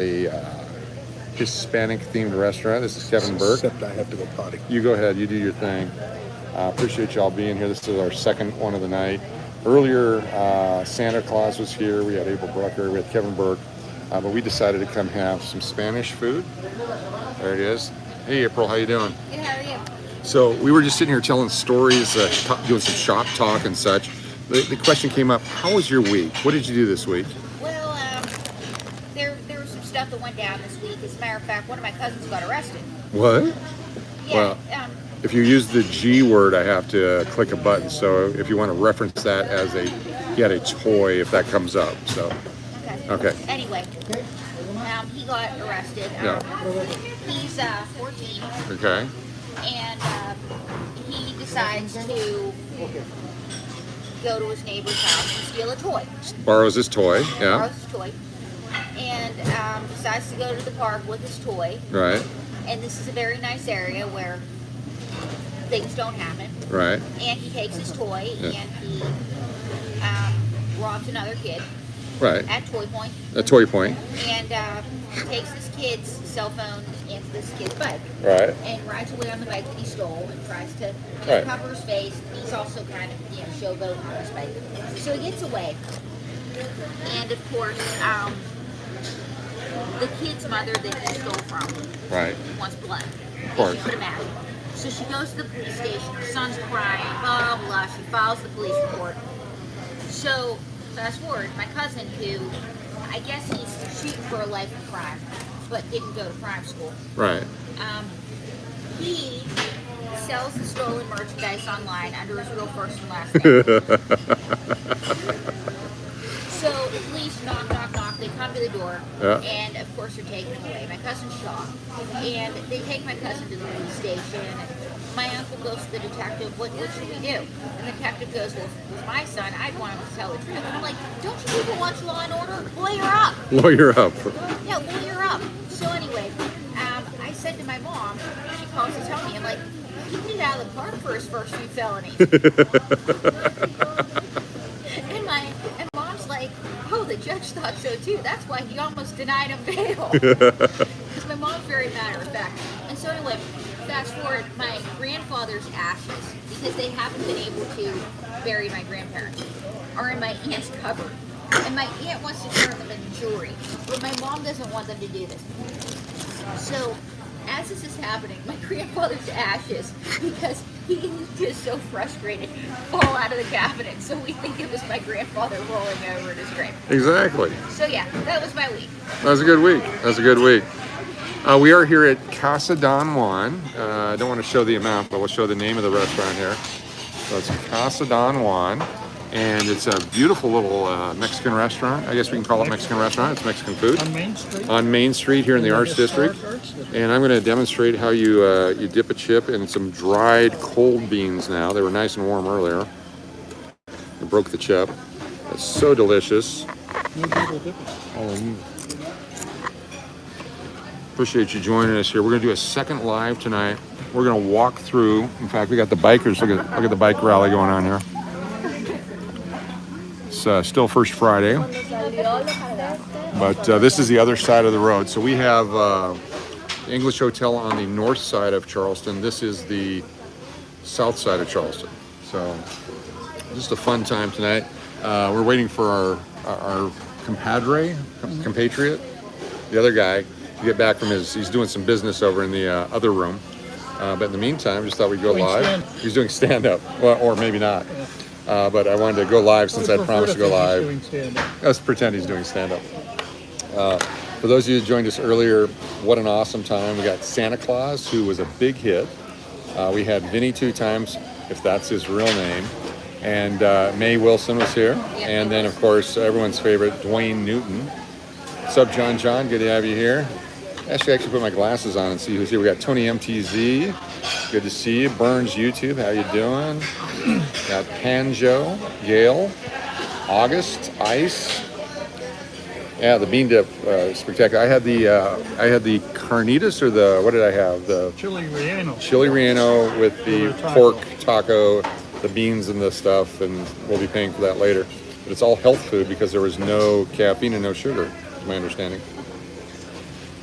a Hispanic-themed restaurant. This is Kevin Burke. Except I have to go potty. You go ahead. You do your thing. Appreciate y'all being here. This is our second one of the night. Earlier, Santa Claus was here. We had April Brucker. We had Kevin Burke. But we decided to come have some Spanish food. There it is. Hey, April. How you doing? Good, how are you? So we were just sitting here telling stories, doing some shop talk and such. The question came up, how was your week? What did you do this week? Well, there was some stuff that went down this week. As a matter of fact, one of my cousins got arrested. What? Yeah. Well, if you use the G word, I have to click a button. So if you want to reference that as he had a toy, if that comes up. So. Okay. Anyway, he got arrested. He's 14. Okay. And he decides to go to his neighbor's house and steal a toy. Borrows his toy, yeah. Borrows his toy. And decides to go to the park with his toy. Right. And this is a very nice area where things don't happen. Right. And he takes his toy and he robs another kid. Right. At Toy Point. At Toy Point. And takes this kid's cell phone and this kid's bike. Right. And rides away on the bike that he stole and tries to cover his face. He's also kind of, showboating on his bike. So he gets away. And of course, the kid's mother that he stole from wants blood. Of course. She put him out. So she goes to the police station. Her son's crying, blah, blah, blah. She files the police report. So fast forward, my cousin, who I guess he's shooting for a life of crime, but didn't go to crime school. Right. He sells the stolen merchandise online under his real first and last name. So the police knock. They come to the door, and of course they're taking him away. My cousin's shocked, and they take my cousin to the police station. My uncle goes to the detective, what should we do? And the detective goes, well, if it was my son, I'd want him to tell the truth. And I'm like, don't you people watch Law and Order? Lawyer up. Lawyer up. Yeah, lawyer up. So anyway, I said to my mom, she calls to tell me, I'm like, he can get out of the park for his first few felonies. and mom's like, oh, the judge thought so too. That's why he almost denied him bail. Because my mom's very matter of fact. And so anyway, fast forward, my grandfather's ashes, because they haven't been able to bury my grandparents, are in my aunt's cupboard. And my aunt wants to turn them into jewelry, but my mom doesn't want them to do this. So, as this is happening, my grandfather's ashes, because he's just so frustrated, fall out of the cabinet. So we think it was my grandfather rolling over in his grave. Exactly. So yeah, that was my week. That was a good week. We are here at Casa Don Juan. I don't want to show the amount, but we'll show the name of the restaurant here. So it's Casa Don Juan, and it's a beautiful little Mexican restaurant. I guess we can call it Mexican restaurant. It's Mexican food. On Main Street? On Main Street here in the Arts District. And I'm going to demonstrate how you dip a chip in some dried cold beans now. They were nice and warm earlier. I broke the chip. It's so delicious. Appreciate you joining us here. We're going to do a second live tonight. We're going to walk through. In fact, we got the bikers. Look at the bike rally going on here. It's still First Friday, but this is the other side of the road. So we have the English Hotel on the north side of Charleston. This is the south side of Charleston. So just a fun time tonight. We're waiting for our compatriot, the other guy, to get back from he's doing some business over in the other room. But in the meantime, just thought we'd go live. He's doing stand-up, well, or maybe not. But I wanted to go live since I promised to go live. Let's pretend he's doing stand-up. For those of you who joined us earlier, what an awesome time. We got Santa Claus, who was a big hit. We had Vinny 2 times, if that's his real name. And Mae Wilson was here. And then, of course, everyone's favorite, Dwayne Newton. What's up, John? Good to have you here. I should actually put my glasses on and see who's here. We got Tony MTZ. Good to see you. Burns YouTube, how you doing? Got Panjo, Gail, August, Ice. Yeah, the bean dip, spectacular. I had the carnitas, or what did I have? The Chili relleno. Chili relleno with the pork taco, the beans and the stuff, and we'll be paying for that later. But it's all health food because there was no caffeine and no sugar, is my understanding.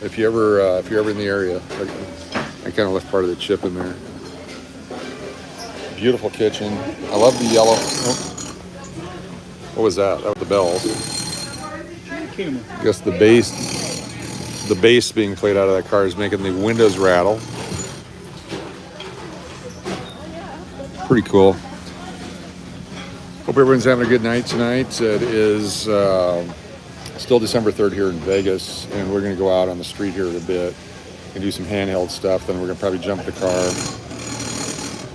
if you're ever in the area. I kind of left part of the chip in there. Beautiful kitchen. I love the yellow. Oh. What was that? That was the bells. I guess the bass being played out of that car is making the windows rattle. Pretty cool. Hope everyone's having a good night tonight. It is still December 3rd here in Vegas, and we're going to go out on the street here in a bit and do some handheld stuff. Then we're going to probably jump the car.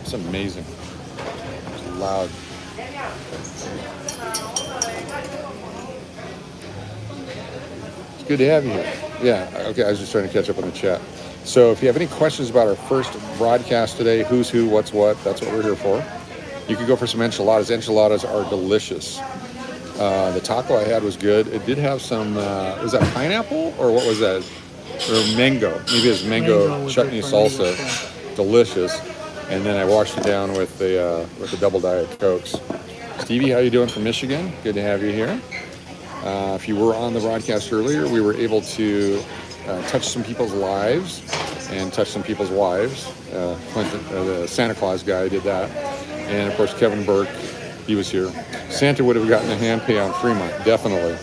It's amazing. It's loud. It's good to have you here. Yeah, okay, I was just trying to catch up on the chat. So if you have any questions about our first broadcast today, who's who, what's what, that's what we're here for. You could go for some enchiladas. Enchiladas are delicious. The taco I had was good. It did have some, was that pineapple or what was that? Or mango. Maybe it was mango chutney salsa. Delicious. And then I washed it down with the double Diet Cokes. Stevie, how you doing from Michigan? Good to have you here. If you were on the broadcast earlier, we were able to touch some people's lives and touch some people's wives. Clinton, the Santa Claus guy did that. And of course, Kevin Burke, he was here. Santa would have gotten a hand pay on Fremont, definitely.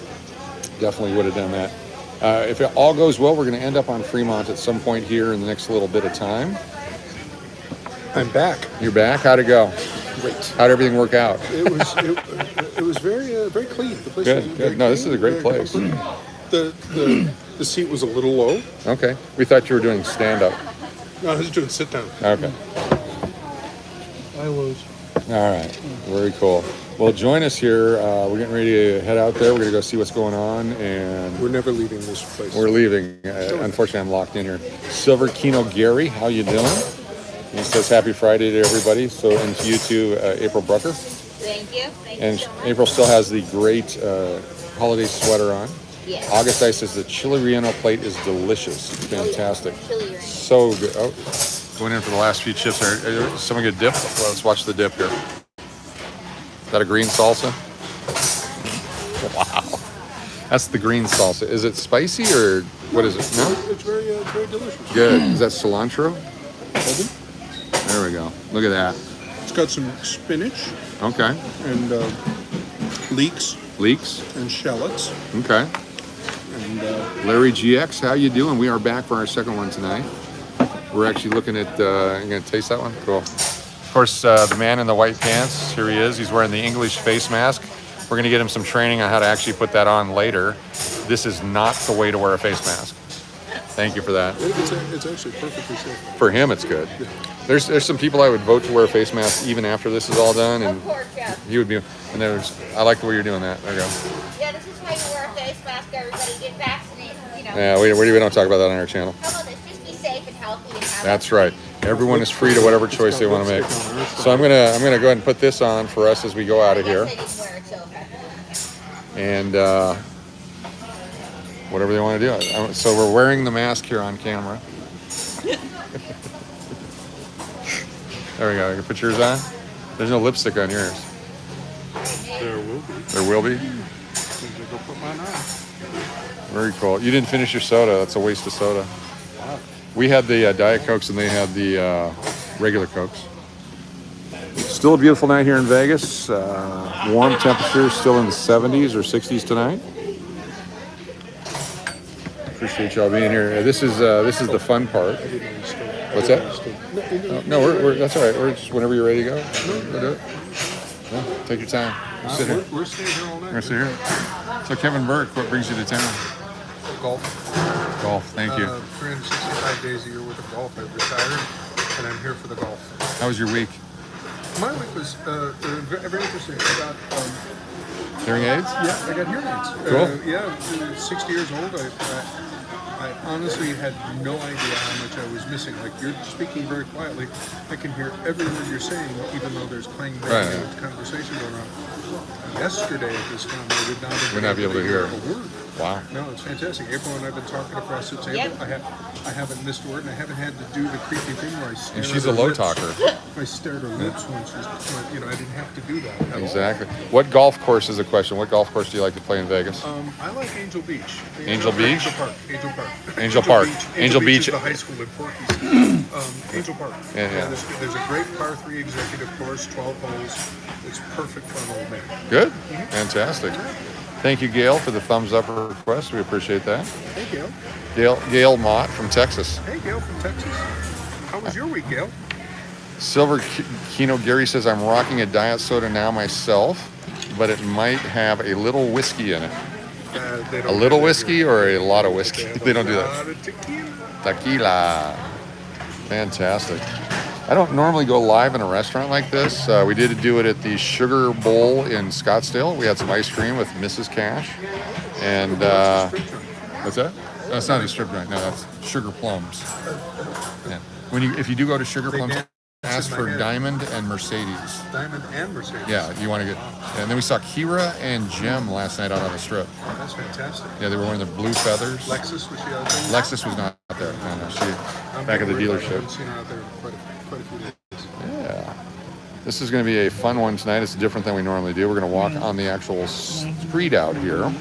Definitely would have done that. If it all goes well, we're going to end up on Fremont at some point here in the next little bit of time. I'm back. You're back? How'd it go? Great. How'd everything work out? It was very clean. The place was Good. very No, this clean, is a great very place. comfortable. The seat was a little low. Okay. We thought you were doing stand-up. No, I was doing sit down. Okay. I was. All right. Very cool. Well, join us here. We're getting ready to head out there. We're going to go see what's going on, and We're never leaving this place. we're leaving. Unfortunately, I'm locked in here. Silver Keno Gary, how you doing? He says happy Friday to everybody. So, and to you too, April Brucker. Thank you. Thank And you so much. April still has the great holiday sweater on. Yes. August Ice says the chili relleno plate is delicious. It's fantastic. Chili relleno. So good. Oh, going in for the last few chips. Is someone get dip? Well, let's watch the dip here. Is that a green salsa? Wow. That's the green salsa. Is it spicy or what is it? No? It's very delicious. Good. Is that cilantro? There we go. Look at that. It's got some spinach Okay. and leeks Leeks. and shallots. Okay. And Larry GX, how you doing? We are back for our second one tonight. We're actually looking at, you gonna taste that one? Cool. Of course, the man in the white pants, here he is. He's wearing the English face mask. We're gonna get him some training on how to actually put that on later. This is not the way to wear a face mask. Thank you for that. it's actually perfectly safe. For him, it's good. There's some people I would vote to wear a face mask even after this is all done, and Of course, yeah. he would be, and I like the way you're doing that. There you go. Yeah, this is how you wear a face mask. Everybody get vaccinated. You know. Yeah, we don't talk about that on our channel. How about this? Just be safe and healthy and have That's right. Everyone is free to whatever choice they want to make. So I'm gonna go ahead and put this on for us as we go out of here, I didn't wear it, so and whatever they want to do. So we're wearing the mask here on camera. There we go. You can put yours on. There's no lipstick on yours. There will be. There will be. Go put mine on. Very cool. You didn't finish your soda. That's a waste of soda. We had the Diet Cokes and they had the regular Cokes. Still a beautiful night here in Vegas. Warm temperatures, still in the 70s or 60s tonight. Appreciate y'all being here. This is the fun part. What's that? No, we're that's all right. We're just whenever you're ready to go. We'll do it. No, take your time. We'll sit here. We're staying here all night. We're sit here. So Kevin Burke, what brings you to town? Golf. Golf. Thank you. 365 days a year with the golf. I've retired, and I'm here for the golf. How was your week? My week was very interesting. I got Hearing aids? yeah, I got hearing aids. Cool. Yeah, 60 years old. I honestly had no idea how much I was missing. Like, you're speaking very quietly. I can hear every word you're saying, even though there's clanging conversation going on. Yesterday at this time, I would not have Would not be able to hear. a word. Wow. No, it's fantastic. April and I've been talking across the table. Yep. I haven't missed a word, and I haven't had to do the creepy thing where I stare And she's at a her low lips. talker. I stared at her lips when she's, I didn't have to do that at all. Exactly. What golf course is the question? What golf course do you like to play in Vegas? I like Angel Beach. Angel Beach? Angel Park. Angel Park. Angel Park. Angel Beach. is the high school in Porky's. Angel Park. Yeah. There's a great par 3 executive course, 12 holes. It's perfect for an old man. Good. Fantastic. Thank you, Gail, for the thumbs up request. We appreciate that. Hey, Gail. Gail Mott from Texas. Hey, Gail from Texas. How was your week, Gail? Silver Keno Gary says, I'm rocking a diet soda now myself, but it might have a little whiskey in it. They A don't little do that whiskey here. or a lot of whiskey? They don't do A that. lot of tequila. Tequila. Fantastic. I don't normally go live in a restaurant like this. We did do it at the Sugar Bowl in Scottsdale. We had some ice cream with Mrs. Cash. And what's that? No, it's not a strip joint. No, that's Sugar Plums. Yeah. If you do go to Sugar Plums, dance ask in for my head. Diamond and Mercedes. Diamond and Mercedes. Yeah, you want to get. And then we saw Kira and Jem last night out on the strip. Oh, that's fantastic. Yeah, they were wearing the blue feathers. Lexus, was she out there? Lexus was not there. No, she I'm back at the worried about it. I dealership. haven't seen her out there in quite a few days. Yeah. This is going to be a fun one tonight. It's different than we normally do. We're going to walk on the actual street out here,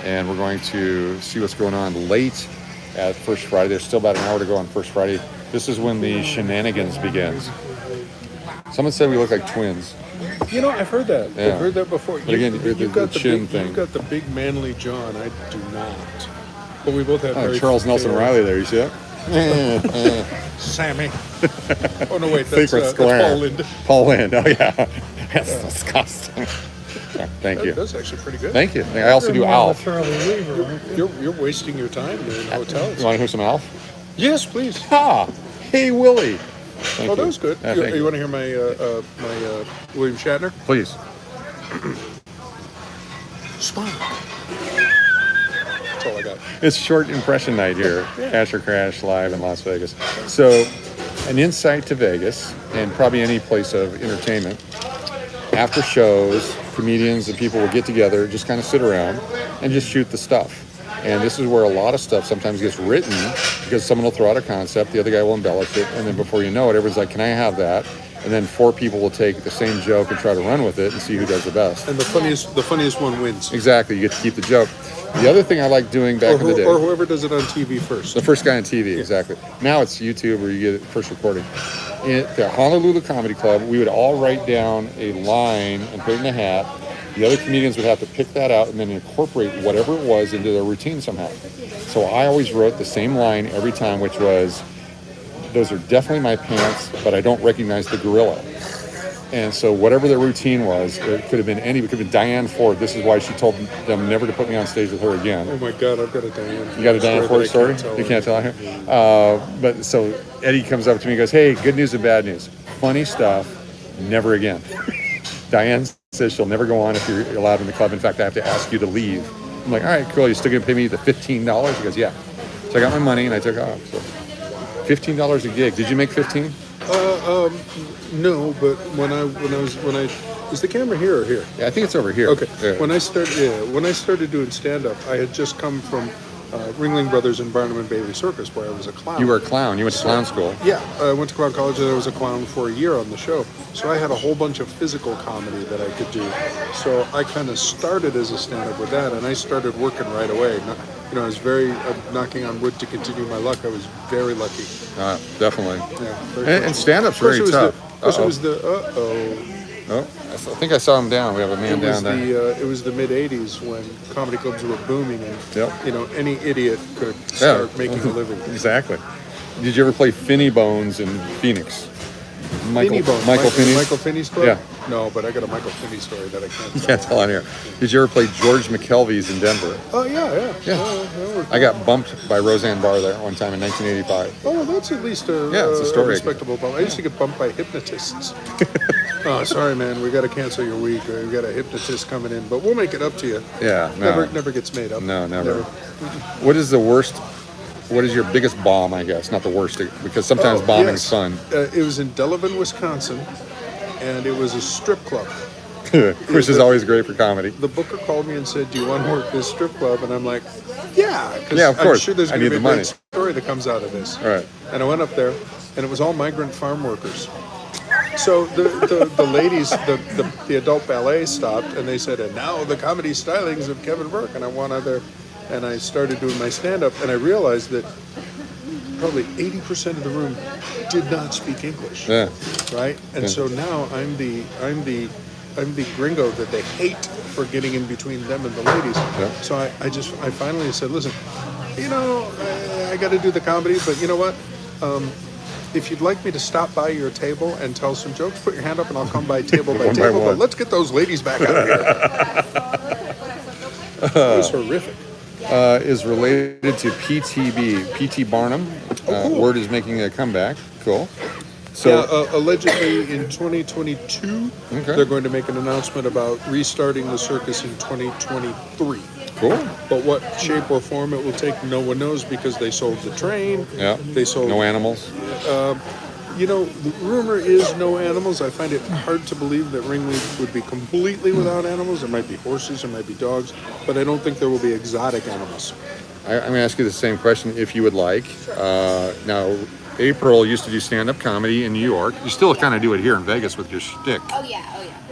and we're going to see what's going on late at First Friday. There's still about an hour to go on First Friday. This is when the shenanigans begins. Someone said we look like twins. You know, I've heard that. Yeah. I've heard that before. But again, the chin big, thing. You've got the big manly John. I do not. But we both have very Charles Nelson fair- Riley there, you see it? Sammy. Oh no, wait, Secret that's Square. Paul Lind. Paul Lind, oh yeah. That's disgusting. Yeah, thank you. That's actually pretty good. Thank you. I also do Alf. You're wasting your time in hotels. You want to hear some Alf? Yes, please. Ha! Hey, Willie. Thank Oh, you. that was good. Yeah, You, thank you want to hear my William Shatner? Please. Spock. That's all I got. It's short impression night here, Cash or Crash live in Las Vegas. So, an insight to Vegas, and probably any place of entertainment. After shows, comedians and people will get together, just kind of sit around, and just shoot the stuff. And this is where a lot of stuff sometimes gets written because someone will throw out a concept, the other guy will embellish it, and then before you know it, everyone's like, can I have that? And then 4 people will take the same joke and try to run with it and see who does the best. And the funniest one wins. Exactly, you get to keep the joke. The other thing I like doing back in the day, Or whoever does it on TV first. the first guy on TV, exactly. Now it's YouTube where you get it first recording. At the Honolulu Comedy Club, we would all write down a line and put it in a hat. The other comedians would have to pick that out and then incorporate whatever it was into their routine somehow. So I always wrote the same line every time, which was, those are definitely my pants, but I don't recognize the gorilla. And so whatever their routine was, it could have been it could have been Diane Ford. This is why she told them never to put me on stage with her again. Oh my God, I've got a Diane. You got a Diane Ford story? You can't tell here? But so Eddie comes up to me and goes, hey, good news and bad news. Funny stuff, never again. Diane says she'll never go on if you're allowed in the club. In fact, I have to ask you to leave. I'm like, all right, cool. You're still going to pay me the $15? He goes, yeah. So I got my money and I took off. So $15 a gig. Did you make 15? No, but when I is the camera here or here? Yeah, I think it's over here. Okay. Yeah. When I started doing stand up, I had just come from Ringling Brothers and Barnum and Bailey Circus, where I was a clown. You were a clown. You went to clown school. Yeah, I went to clown college and I was a clown for a year on the show. So I had a whole bunch of physical comedy that I could do. So I kind of started as a stand-up with that, and I started working right away. I was very knocking on wood to continue my luck. I was very lucky. Definitely. Yeah, very And stand-up's very tough. Plus it was the Oh, I think I saw him down. We have a man down there. it was the mid '80s when comedy clubs were booming, and Yep. any idiot could start making a living. Exactly. Did you ever play Finny Bones in Phoenix? Finney Bones. Michael Finney? Michael Finney story? Yeah. No, but I got a Michael Finney story that I can't tell. Can't tell on here. Did you ever play George McKelvey's in Denver? Oh, yeah. I got bumped by Roseanne Barr there one time in 1985. Oh, that's at least a, it's a story. respectable bump. I used to get bumped by hypnotists. Oh, sorry, man. We got to cancel your week. We got a hypnotist coming in, but we'll make it up to you. Yeah, no. Never gets made up. No, never. What is the worst? What is your biggest bomb, I guess? Not the worst, because sometimes bombing's fun. It was in Delavan, Wisconsin, and it was a strip club. Which is always great for comedy. The booker called me and said, "Do you want to work this strip club?" And I'm like, "Yeah, because Yeah, of I'm course. sure there's I going to need be the a money." great story that comes out of this." All right. And I went up there, and it was all migrant farm workers. So the ladies, the adult ballet stopped, and they said, "And now the comedy stylings of Kevin Burke." And I went out there, and I started doing my stand-up, and I realized that probably 80% of the room did not speak English. Yeah. Right? And so now I'm the gringo that they hate for getting in between them and the ladies. Yeah. So I finally said, "Listen, I got to do the comedy, but you know what? If you'd like me to stop by your table and tell some jokes, put your hand up and I'll come by table by One by table. But one. let's get those ladies back out of here." It was horrific. Is related to PTB, P.T. Barnum. cool. Word is making a comeback. Cool. So, Yeah, allegedly in 2022, Okay. they're going to make an announcement about restarting the circus in 2023. cool. But what shape or form it will take, no one knows, because they sold the train. Yeah. They sold. No animals. The rumor is no animals. I find it hard to believe that Ringling would be completely without animals. There might be horses, there might be dogs, but I don't think there will be exotic animals. I'm going to ask you the same question if you would like. Now, April used to do stand-up comedy in New York. You still kind of do it here in Vegas with your shtick. Oh yeah.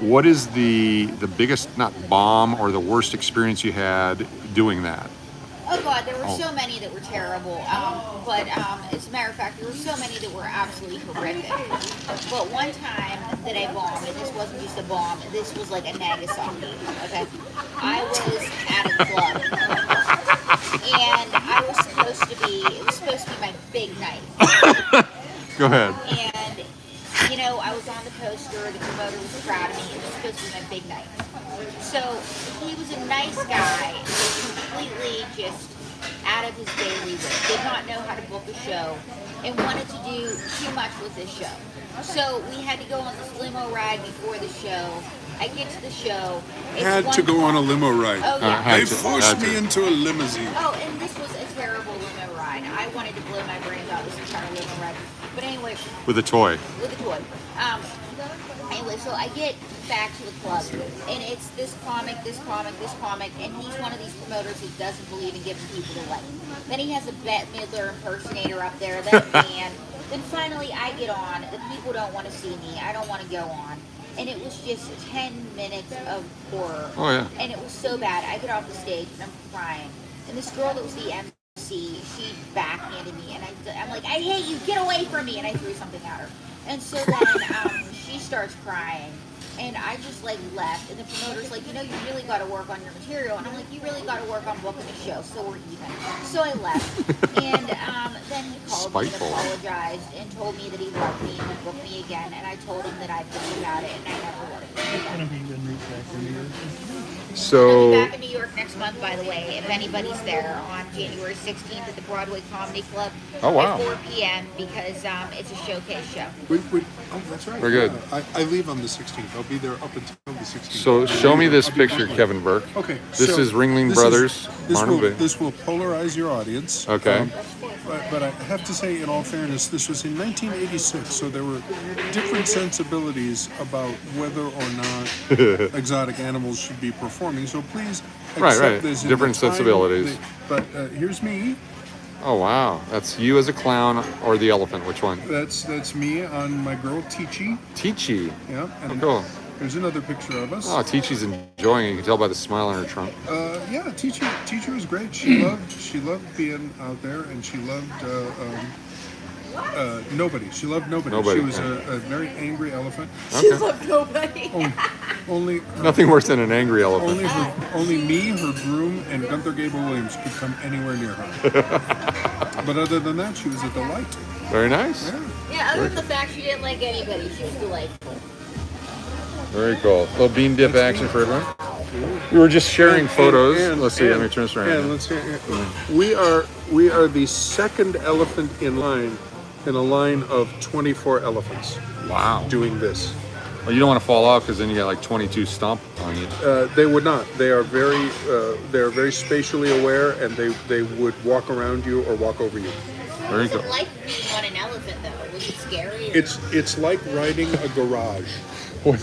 What is the biggest, not bomb, or the worst experience you had doing that? Oh God, there were so many that were terrible. But as a matter of fact, there were so many that were absolutely horrific. But one time that I bombed, and this wasn't just a bomb, this was like a Nagasaki. Okay, I was at a club, and it was supposed to be my big night. Go ahead. And I was on the poster. The promoter was proud of me. It was supposed to be my big night. So he was a nice guy, completely just out of his daily way. Did not know how to book a show, and wanted to do too much with this show. So we had to go on this limo ride before the show. I get to the show. It's Had to go on a limo ride. Oh yeah. had They to- forced had to. me into a limousine. Oh, and this was a terrible limo ride. I wanted to blow my brains out this entire limo ride. But anyway, With a toy. with a toy. Anyway, so I get back to the club, and it's this comic, and he's one of these promoters who doesn't believe in giving people the light. Then he has a Bette Midler impersonator up there, then a band. Then finally I get on. The people don't want to see me. I don't want to go on. And it was just 10 minutes of horror. Oh, yeah. And it was so bad. I get off the stage, and I'm crying. And this girl that was the MC, she backhanded me, and I'm like, "I hate you, get away from me," and I threw something at her. And so then she starts crying, and I just left, and the promoter's like, "You really got to work on your material," and I'm like, "You really got to work on booking a show, so we're even." So I left, and then he called me and Spiteful. apologized and told me that he loved me and would book me again, and I told him that I'd think about it, and I never would have. I'll So, be back in New York next month, by the way, if anybody's there, on January 16th at the Broadway Comedy Club Oh, wow. at 4 p.m. because it's a showcase show. Oh, that's right. Very good. Yeah. I leave on the 16th. I'll be there up until the 16th. so show me this I'll be picture, back. Kevin Burke. Okay. This so is Ringling this Brothers. Barnum Bay. This will polarize your audience. Okay. But I have to say, in all fairness, this was in 1986, so there were different sensibilities about whether or not exotic animals should be performing. So please accept Right. this. in Different the time sensibilities. But here's me. Oh, wow. That's you as a clown or the elephant. Which one? That's me on my girl Teachy. Teachy. Yeah. And Cool. There's another picture of us. Oh, Teachy's enjoying it. You can tell by the smile on her trunk. Yeah, teacher was great. She loved being out there, and she loved nobody. She loved nobody. Nobody, She was yeah. a very angry elephant. She loved nobody. Only Nothing worse than an angry elephant. only me, her groom, and Gunther Gable Williams could come anywhere near her. But other than that, she was a delight. Very nice. Yeah. Yeah, other than the fact she didn't like anybody, she was delightful. Very cool. Little bean dip action for everyone. We were just sharing photos. Let's see. Let me turn this around. And let's see. We are the second elephant in line in a line of 24 elephants Wow. doing this. Well, you don't want to fall off because then you got like 22 stomp on you. They would not. They are very spatially aware, and they would walk around you or walk over you. Very It cool. was like being on an elephant, though. It was scary? Or? It's like riding a garage. Wait,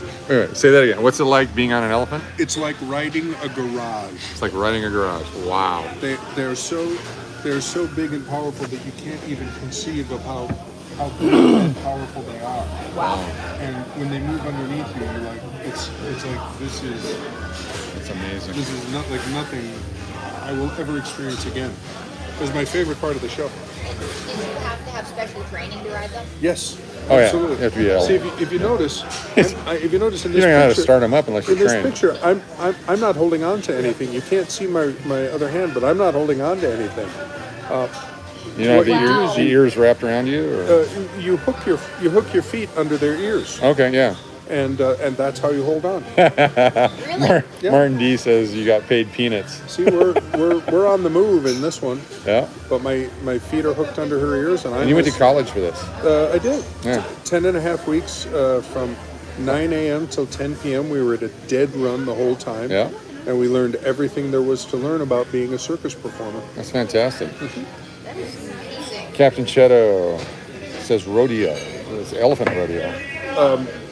say that again. What's it like being on an elephant? It's like riding a garage. It's like riding a garage. Wow. They're so big and powerful that you can't even conceive of how big and powerful they are. Wow. And when they move underneath you, you're like, it's like this is amazing. This is not like nothing I will ever experience again. It was my favorite part of the show. And did you have to have special training to ride them? Yes. Oh, yeah. Absolutely. You have to be See, if you notice, in this You don't picture, know how to start them up unless you in this train. picture, I'm not holding on to anything. You can't see my other hand, but I'm not holding on to anything. You know, What the, you do is the ears wrapped around you? Or? You hook your feet under their ears, Okay, yeah. and that's how you hold on. Really? Yeah. Martin D says you got paid peanuts. See, we're on the move in this one, Yeah. but my feet are hooked under her ears, and And you went to college for this. I did. Yeah. 10 and a half weeks from 9 a.m. till 10 p.m. We were at a dead run the whole time. Yeah. And we learned everything there was to learn about being a circus performer. That's fantastic. That is amazing. Captain Cheto says rodeo. It's elephant rodeo.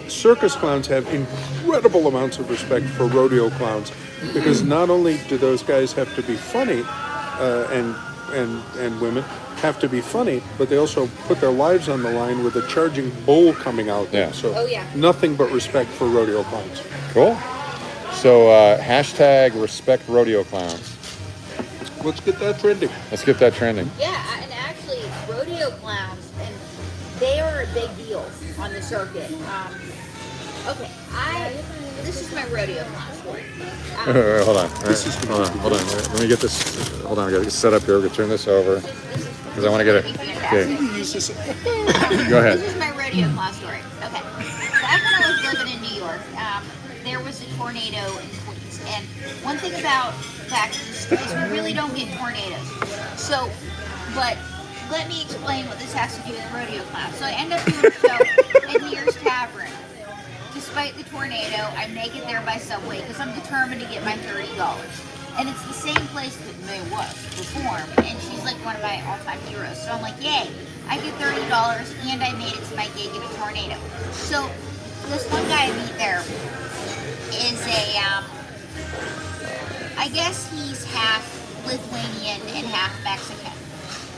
Circus clowns have incredible amounts of respect for rodeo clowns because not only do those guys have to be funny, and women have to be funny, but they also put their lives on the line with a charging bull coming out there. Yeah. So Oh, yeah. nothing but respect for rodeo clowns. Cool. So hashtag respect rodeo clowns. Let's get that trending. Let's get that trending. Yeah, and actually, rodeo clowns, and they are a big deal on the circuit. Okay, this is my rodeo clown story. Hold on. This is Hold on. Let me get this. Hold on. I got to get set up here. We're going to turn this over because I want to get it. Okay. Go ahead. This is my rodeo clown story. Okay, back when I was living in New York, there was a tornado in Queens, and one thing about Texas is we really don't get tornadoes. So, but let me explain what this has to do with rodeo clown. So I end up doing a show at Near's Tavern. Despite the tornado, I make it there by subway because I'm determined to get my $30. And it's the same place that May was performed, and she's like one of my all-time heroes. So I'm like, yay, I get $30 and I made it to my gig in a tornado. So this one guy I meet there is I guess he's half Lithuanian and half Mexican.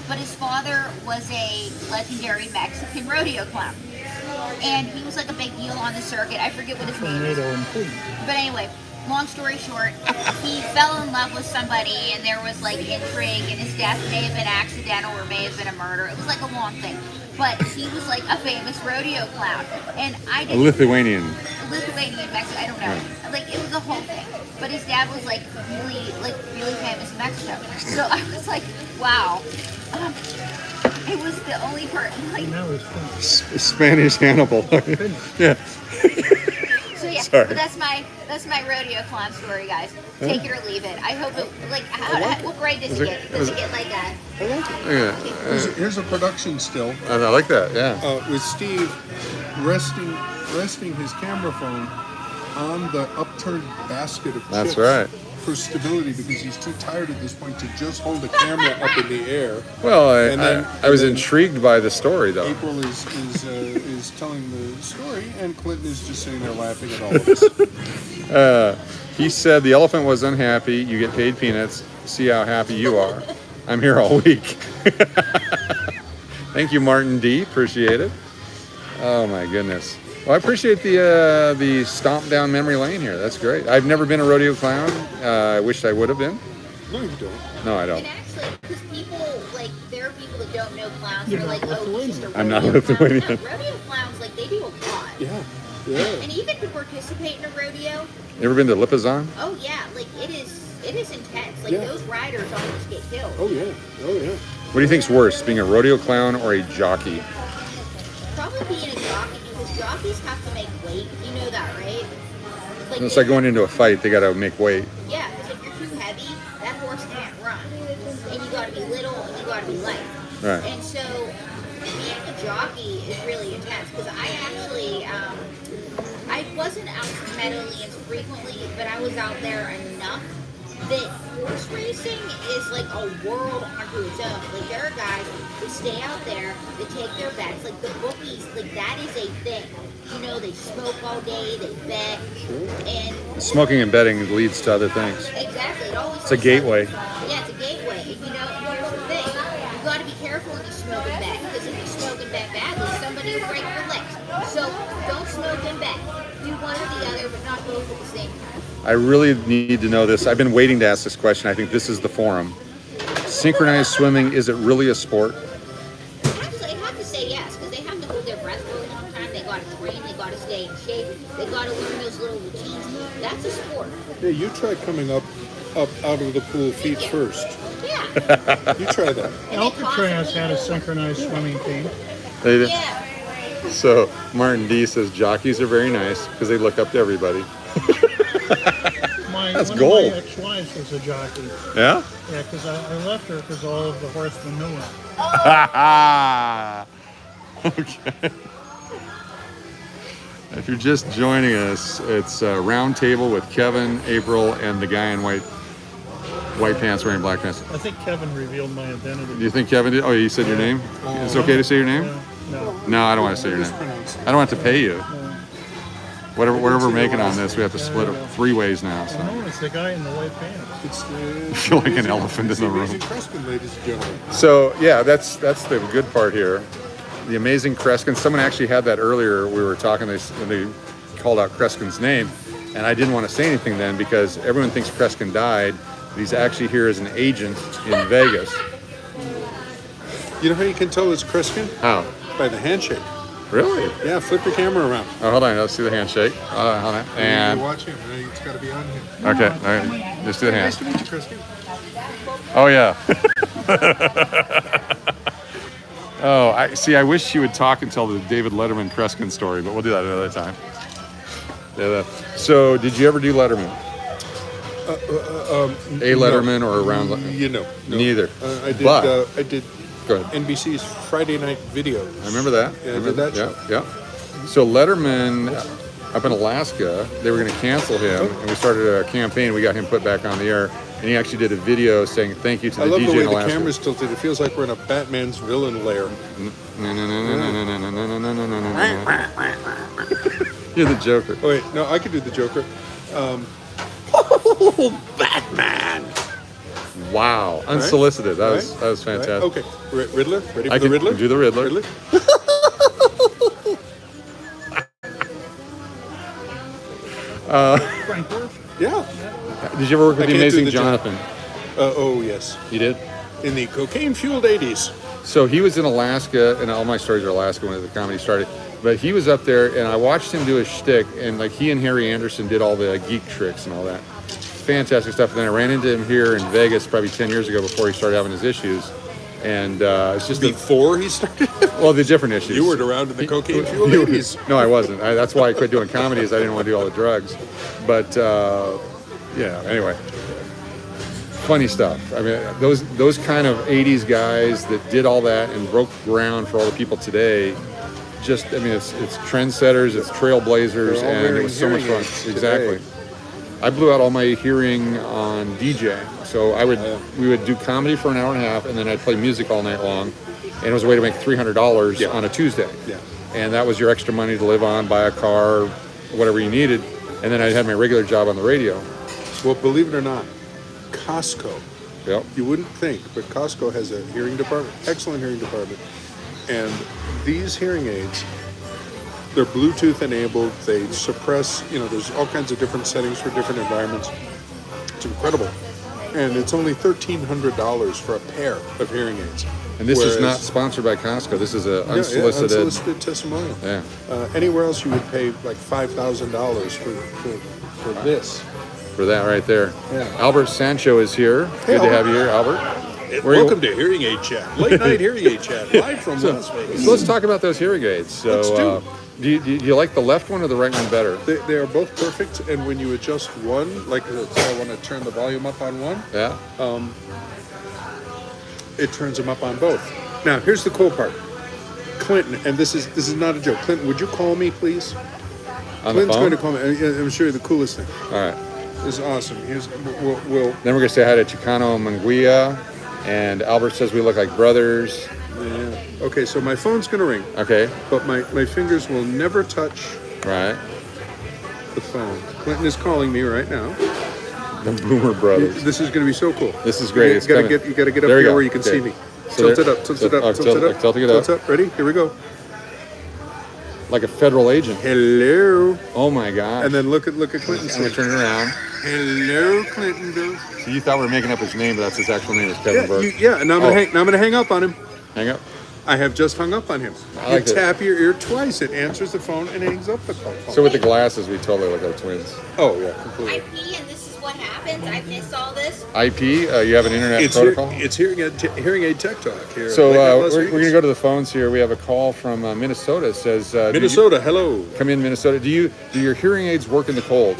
But his father was a legendary Mexican rodeo clown. And he was like a big deal on the circuit. I forget what his name is. But anyway, long story short, he fell in love with somebody and there was like intrigue and his death may have been accidental or may have been a murder. It was like a long thing. But he was like a famous rodeo clown. And I A didn't... Lithuanian. Lithuanian, Mexico, I don't know. Like, it was a whole thing. But his dad was like really famous in Mexico. So I was like, wow. It was the only part, like... Spanish Hannibal. Yeah. So yeah, Sorry. but that's my rodeo clown story, guys. Take it or leave it. I hope it, like, what grade does it get? Does it get like a... Yeah. Here's a production still I like that. Yeah. with Steve resting his camera phone on the upturned basket of chips. That's right. For stability, because he's too tired at this point to just hold the camera up in the air. Well, I was then intrigued by the story, though. April is telling the story, and Clinton is just sitting there laughing at all of us. He said the elephant was unhappy. You get paid peanuts. See how happy you are. I'm here all week. Thank you, Martin D. Appreciate it. Oh my goodness. Well, I appreciate the stomp down memory lane here. That's great. I've never been a rodeo clown. I wished I would have been. No, you don't. No, I don't. And actually, because people, like, there are people that don't know clowns. They're like, oh, he's just a rodeo I'm not clown. Lithuanian. No, rodeo clowns, like, they do a lot. Yeah. And even to participate in a rodeo, You ever been to Lipizan? oh yeah, like, it is intense. Like, Yeah. those riders almost get killed. Oh yeah. Oh yeah. What do you think's worse, being a rodeo clown or a jockey? Probably being a jockey, because jockeys have to make weight. You know that, right? It's like going into a fight. They got to make weight. Yeah, because if you're too heavy, that horse can't run. And you got to be little and you got to be light. Right. And so being a jockey is really intense, because I actually, I wasn't out to Meadowlands frequently, but I was out there enough that horse racing is like a world unto its own. Like, there are guys who stay out there, they take their bets. Like the bookies, like that is a thing. You know, they smoke all day, they bet, and Smoking and betting leads to other things. exactly, it always. It's a gateway. Yeah, it's a gateway. And, you know, here's the thing: you got to be careful when you smoke and bet, because if you smoke and bet badly, somebody will break your legs. So don't smoke and bet. Do one or the other, but not both at the same time. I really need to know this. I've been waiting to ask this question. I think this is the forum. Synchronized swimming, is it really a sport? Actually, I have to say yes, because they have to hold their breath for a long time. They got to train. They got to stay in shape. They got to learn those little routines. That's a sport. Yeah, you try coming up out of the pool feet first. Yeah. You try that. Alcatraz had a synchronized swimming team. They did. Yeah. So Martin D says jockeys are very nice because they look up to everybody. That's One gold. of my ex-wives was a jockey. Yeah? Yeah, because I left her because all of the horsemen knew her. Okay. If you're just joining us, it's a round table with Kevin, April, and the guy in white pants wearing black pants. I think Kevin revealed my identity. Do you think Kevin did? Oh, you said your name? It's okay to say your name? No. No, I don't want to say your name. I don't want to pay you. Whatever we're making on this, we have to split it 3 ways now. So. No, it's the guy in the white pants. It's I feel like an elephant in the room. Amazing Crespin, ladies and gentlemen. So yeah, that's the good part here. The amazing Kreskin. Someone actually had that earlier. We were talking. They called out Kreskin's name, and I didn't want to say anything then because everyone thinks Kreskin died. But he's actually here as an agent in Vegas. You know how you can tell it's Crespin? How? By the handshake. Really? Yeah, flip your camera around. Oh, hold on. Let's see the handshake. Hold on. And You watch him. It's got to be on him. okay, all right. Let's do the hand. Nice to meet you, Crespin. Oh yeah. Oh, I see. I wish you would talk and tell the David Letterman Kreskin story, but we'll do that another time. Yeah. So, did you ever do Letterman? A Letterman or around? You know, no. Neither. I did. But- I did Go ahead. NBC's Friday Night Video. I remember that. Yeah, I did that Yeah, show. yeah. So Letterman up in Alaska, they were going to cancel him, and we started a campaign. We got him put back on the air, and he actually did a video saying thank you to I the love DJ the way in the Alaska. camera's tilted. It feels like we're in a Batman's villain lair. You're the Joker. Oh wait, no, I could do the Joker. Batman! Wow, unsolicited. That was fantastic. Right? Okay, Riddler. Ready for I the can Riddler? do the Riddler. Frank Worth? Yeah. Did you ever work with the I can't do amazing the Jonathan? Oh yes. You did? In the cocaine-fueled 80s. So he was in Alaska, and all my stories are Alaska when the comedy started. But he was up there, and I watched him do his shtick, and like he and Harry Anderson did all the geek tricks and all that. Fantastic stuff. And then I ran into him here in Vegas probably 10 years ago before he started having his issues. And it's just Before he started? well, the different issues. You weren't around in the cocaine-fueled You- 80s. No, I wasn't. That's why I quit doing comedy is I didn't want to do all the drugs. But yeah, anyway. Funny stuff. I mean, those kind of 80s guys that did all that and broke ground for all the people today. Just, I mean, it's trendsetters, it's trailblazers, They're all and it wearing was so much hearing fun. aids Exactly. today. I blew out all my hearing on DJing. So we would do comedy for an hour and a half, and then I'd play music all night long, and it was a way to make $300 on a Tuesday. Yeah. And that was your extra money to live on, buy a car, whatever you needed, and then I had my regular job on the radio. Well, believe it or not, Costco. Yep. You wouldn't think, but Costco has a hearing department, excellent hearing department. And these hearing aids, they're Bluetooth enabled. They suppress, there's all kinds of different settings for different environments. It's incredible. And it's only $1,300 for a pair of hearing aids. And this is Whereas- not sponsored by Costco. This is a Yeah, unsolicited. unsolicited testimonial. Yeah. Anywhere else you would pay like $5,000 for this. For that right there. Yeah. Albert Sancho is here. Hey, Good to Albert. have you here, Albert. Where you- Welcome to Hearing Aid Chat, late night Hearing Aid Chat, live from Las Vegas. So let's talk about those hearing aids. So, Let's do. do you like the left one or the right one better? They are both perfect, and when you adjust one, like let's say I want to turn the volume up on one, Yeah. it turns them up on both. Now, here's the cool part. Clinton, and this is not a joke. Clinton, would you call me, please? On the Clinton's phone. going to call me. I'm sure you're the coolest thing. All right. This is awesome. We'll Then we're gonna say hi to Chicano Manguia, and Albert says we look like brothers. Yeah. Okay, so my phone's gonna ring, Okay, but my fingers will never touch right. the phone. Clinton is calling me right now. The Boomer Brothers. This is gonna be so cool. This is great. You It's gotta coming. you gotta get up There we here go. where you can Okay. see me. So Tilt it up, tilt it up, tilt it up. Tilting it up. Tilt up. Ready? Here we go. Like a federal agent. Hello. Oh my God. And then look at Clinton's I'm gonna face. turn it around. Hello, Clintonville. So you thought we were making up his name, but that's his actual name. Is Kevin Yeah, Burke. and now I'm gonna hang up on him. Hang up. I have just hung up on him. I like you that. tap your ear twice, it answers the phone and hangs up the phone. So with the glasses, we totally look like twins. Oh yeah, completely. IP, and this is what happens. I missed all this. IP, you have an internet It's protocol. it's hearing aid tech talk here. So Late Night Las we're Vegas. going to go to the phones here. We have a call from Minnesota. It says Minnesota. Hello. come in, Minnesota. Do your hearing aids work in the cold?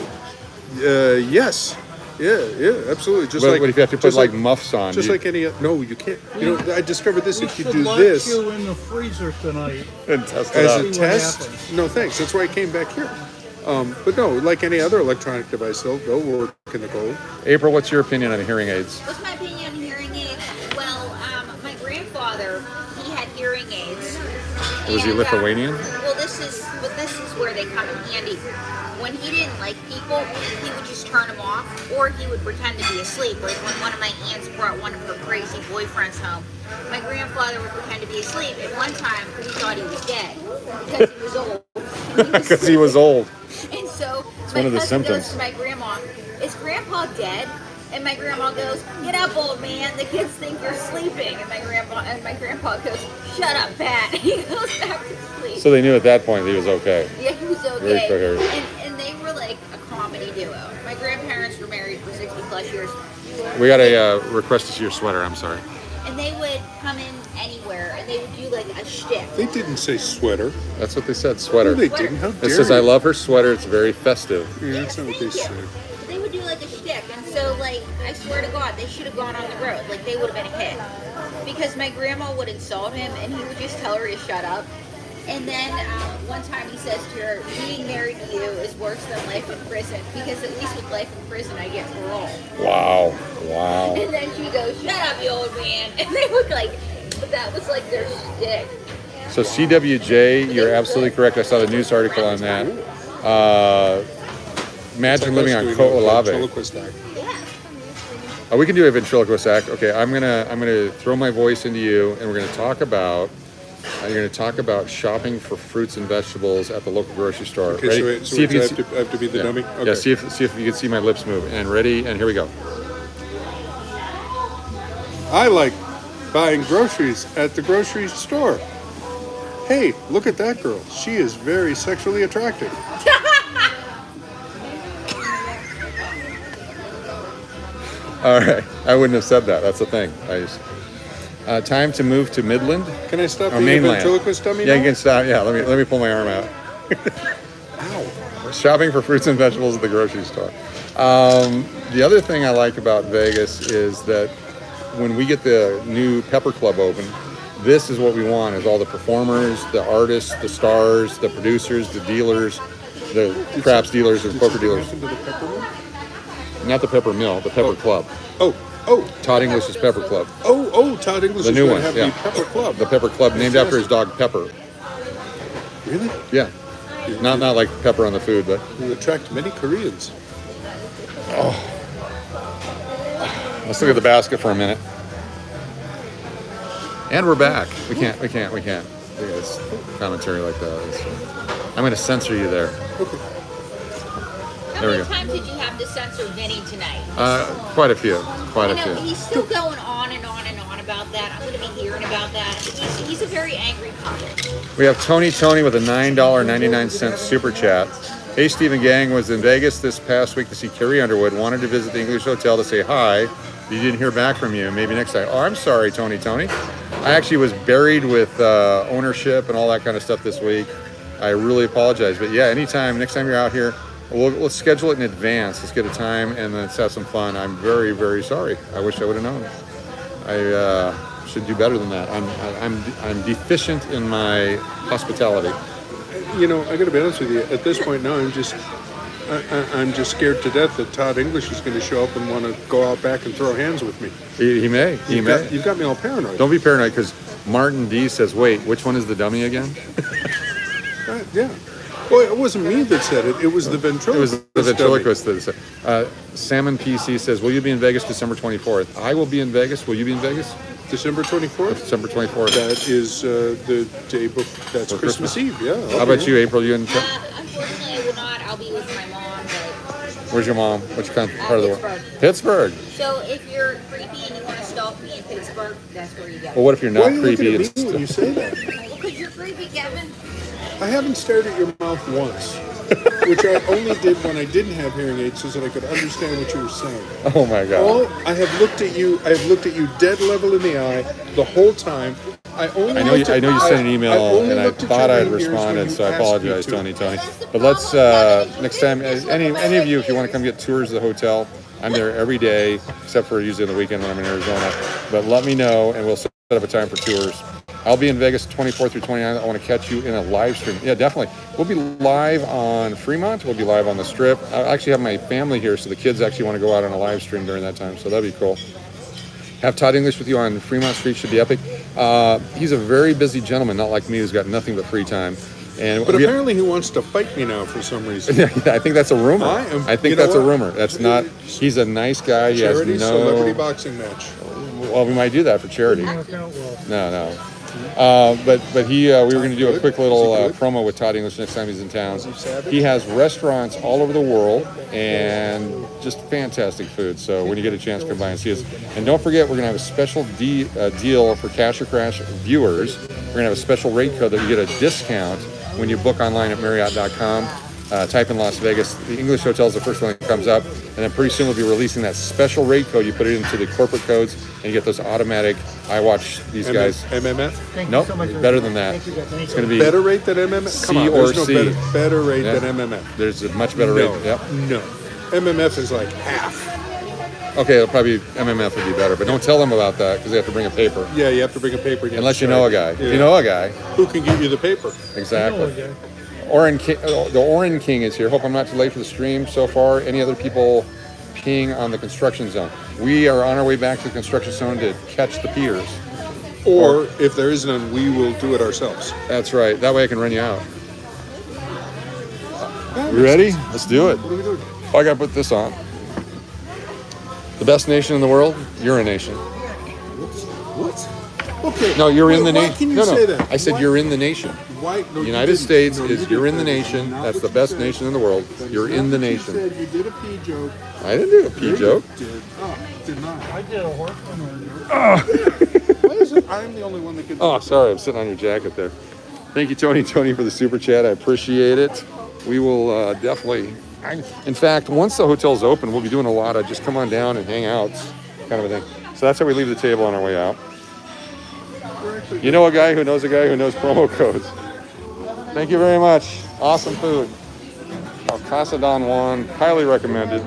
Yes. Yeah, absolutely. Just What, like what if you have to put just like muffs on? just Do you- like any. No, you can't. You know, I discovered this. We If you should do lock this you in the freezer tonight. and test it as out. a See what test, happens. no thanks. That's why I came back here. But no, like any other electronic device, they'll work in the cold. April, what's your opinion on hearing aids? What's my opinion on hearing aids? Well, my grandfather, he had hearing aids. Was he And, Lithuanian? Well, this is where they come in handy. When he didn't like people, he would just turn them off, or he would pretend to be asleep. Like when one of my aunts brought one of her crazy boyfriends home, my grandfather would pretend to be asleep. And one time, we thought he was dead because he was old. Because he was old. And so one my of the cousin symptoms. goes to my grandma, "Is Grandpa dead?" And my grandma goes, "Get up, old man. The kids think you're sleeping." And my grandpa goes, "Shut up, Pat." He goes back to sleep. So they knew at that point that he was okay. Yeah, he was Very okay. coherent. And they were like a comedy duo. My grandparents were married for 60 plus years. We got a request to see your sweater. I'm sorry. And they would come in anywhere and they would do like a shtick. They didn't say sweater. That's what they said. Sweater. No, they didn't. How It dare says, you? "I love her sweater. It's very festive." Yeah, that's not what they Thank you. said. They would do like a shtick, and so like I swear to God, they should have gone on the road. Like they would have been a hit, because my grandma would insult him, and he would just tell her to shut up. And then one time he says to her, "Being married to you is worse than life in prison, because at least with life in prison I get parole." Wow. Wow. And then she goes, "Shut up, you old man!" And they would like, but that was like their shtick. So CWJ, you're absolutely correct. I saw the news article on that. Imagine living on Ko'olave. Ventriloquist act. Yeah. Oh, we can do a ventriloquist act. Okay, I'm gonna throw my voice into you, and we're gonna talk about. You're gonna talk about shopping for fruits and vegetables at the local grocery store. Okay, Ready? so, wait, so see if you I can have, to, I have to be the yeah. dummy? Okay. Yeah, see if you can see my lips move. And ready, and here we go. I like buying groceries at the grocery store. Hey, look at that girl. She is very sexually attractive. All right, I wouldn't have said that. That's the thing. Time to move to Midland Can I stop or being a mainland. ventriloquist dummy Yeah, now? you can stop. Yeah, let me pull my arm out. Ow. Shopping for fruits and vegetables at the grocery store. The other thing I like about Vegas is that when we get the new Pepper Club open, this is what we want: is all the performers, the artists, the stars, the producers, the dealers, the craps dealers, and poker dealers. What happened to the peppermint? Not the Pepper Mill, the Pepper Club. Oh, Todd English's Pepper Club. Todd English The is new going one, to have yeah. the Pepper Club. The Pepper Club, named after his dog Pepper. Really? Yeah, not like pepper on the food, but You attract many Koreans. let's look at the basket for a minute. And we're back. We can't do this commentary like that. I'm going to censor you there. Okay. How There we many go. times did you have to censor Vinny tonight? Quite a few. Quite I a know, few. he's still going on and on and on about that. I'm going to be hearing about that. He's a very angry puppet. We have Tony with a $9.99 super chat. Hey, Stephen Gang, was in Vegas this past week to see Carrie Underwood. Wanted to visit the English Hotel to say hi. You didn't hear back from you. Maybe next time. Oh, I'm sorry, Tony. I actually was buried with ownership and all that kind of stuff this week. I really apologize. But yeah, next time you're out here, let's schedule it in advance. Let's get a time and let's have some fun. I'm very, very sorry. I wish I would have known. I should do better than that. I'm deficient in my hospitality. You know, I got to be honest with you. At this point now, I'm just scared to death that Todd English is going to show up and want to go out back and throw hands with me. He may. You've got me all paranoid. Don't be paranoid, because Martin D says, "Wait, which one is the dummy again?" Yeah. Well, it wasn't me that said it. It was the ventriloquist. It was the ventriloquist that said. Salmon PC says, "Will you be in Vegas December 24th?" I will be in Vegas. Will you be in Vegas? December 24th? December 24th. That is the day before. That's Christmas Eve, yeah. How about you, April? You in? Unfortunately, I will not. I'll be with my mom, but Where's your mom? Which part of the world? Pittsburgh. Pittsburgh. So if you're creepy and you want to stalk me in Pittsburgh, that's where you go. Well, what if you're Why not are you creepy? looking at me when you say that? Because you're creepy, Kevin. I haven't stared at your mouth once, which I only did when I didn't have hearing aids so that I could understand what you were saying. Oh my God. I have looked at you dead level in the eye the whole time. I know you sent an email, and I thought I had responded, so I apologize, Tony. But let's next time, any of you, if you want to come get tours of the hotel, I'm there every day, except for usually on the weekend when I'm in Arizona. But let me know, and we'll set up a time for tours. I'll be in Vegas 24th through 29th. I want to catch you in a live stream. Yeah, definitely. We'll be live on Fremont. We'll be live on the Strip. I actually have my family here, so the kids actually want to go out on a live stream during that time, so that'd be cool. Have Todd English with you on Fremont Street. Should be epic. He's a very busy gentleman, not like me, who's got nothing but free time. But apparently he wants to fight me now for some reason. I think that's a rumor. I think that's a rumor. That's not. He's a nice guy. He has Charity celebrity boxing match. Well, we might do that for charity. No. But we were going to do a quick little promo with Todd English next time he's in town. He has restaurants all over the world and just fantastic food. So when you get a chance, come by and see us. And don't forget, we're going to have a special deal for Cash or Crash viewers. We're going to have a special rate code that you get a discount when you book online at Marriott.com. Type in Las Vegas. The English Hotel is the first one that comes up, and then pretty soon we'll be releasing that special rate code. You put it into the corporate codes, and you get those automatic. I watch these guys. MMF? Nope, better than that. It's going to be better rate than MMF. Come on, there's no better rate than MMF. There's a much better rate. Yep. No, MMF is like half. Okay, it'll probably MMF would be better, but don't tell them about that because they have to bring a paper. Yeah, you have to bring a paper. Unless you know a guy. Yeah. If you know a guy, who can give you the paper? Exactly. The Orin King is here. Hope I'm not too late for the stream so far. Any other people peeing on the construction zone? We are on our way back to the construction zone to catch the peers. Or if there is none, we will do it ourselves. That's right. That way I can run you out. We ready? Let's do it. What are we doing? Oh, I got to put this on. The best nation in the world? You're a nation. What? Okay. No, you're in the nation. Why can you say that? I said you're in the nation. Why? No, United States is you're in the nation. That's the best nation in the world. You're in the nation. You said you did a pee joke. I didn't do a pee joke. You did. Oh, did not. I did a horse joke. Why is it I'm the only one that can do Oh, sorry. I'm sitting on your jacket there. Thank you, Tony, for the super chat. I appreciate it. We will definitely. In fact, once the hotel's open, we'll be doing a lot of just come on down and hang out kind of a thing. So that's how we leave the table on our way out. You know a guy who knows promo codes. Thank you very much. Awesome food. Casa Don Juan, highly recommended.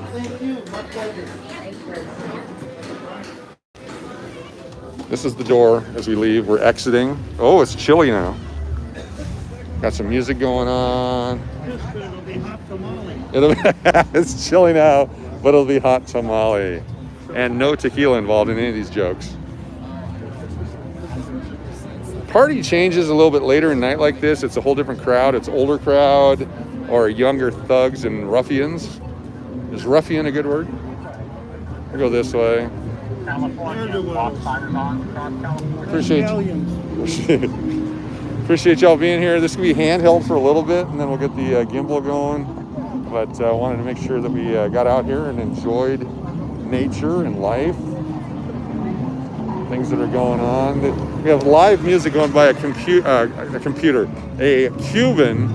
This is the door as we leave. We're exiting. Oh, it's chilly now. Got some music going on. It'll be hot tamale. It's chilly now, but it'll be hot tamale. And no tequila involved in any of these jokes. Party changes a little bit later in night like this. It's a whole different crowd. It's older crowd or younger thugs and ruffians. Is ruffian a good word? We'll go this way. Appreciate y'all being here. This will be handheld for a little bit, and then we'll get the gimbal going. But I wanted to make sure that we got out here and enjoyed nature and life. Things that are going on. We have live music going by a Cuban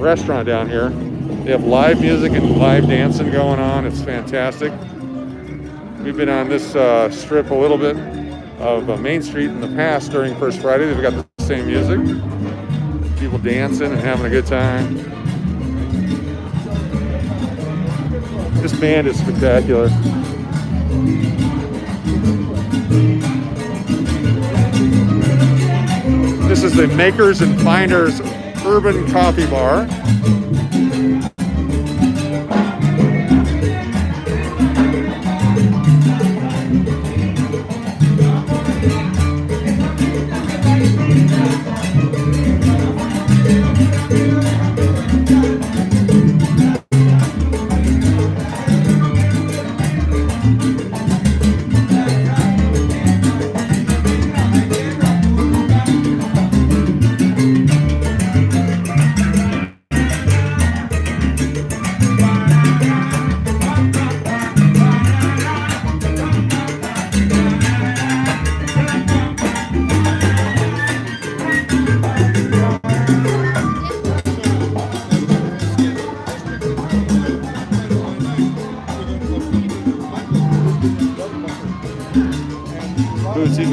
restaurant down here. They have live music and live dancing going on. It's fantastic. We've been on this strip a little bit of Main Street in the past during First Friday. They've got the same music. People dancing and having a good time. This band is spectacular. This is the Makers and Finders Urban Coffee Bar.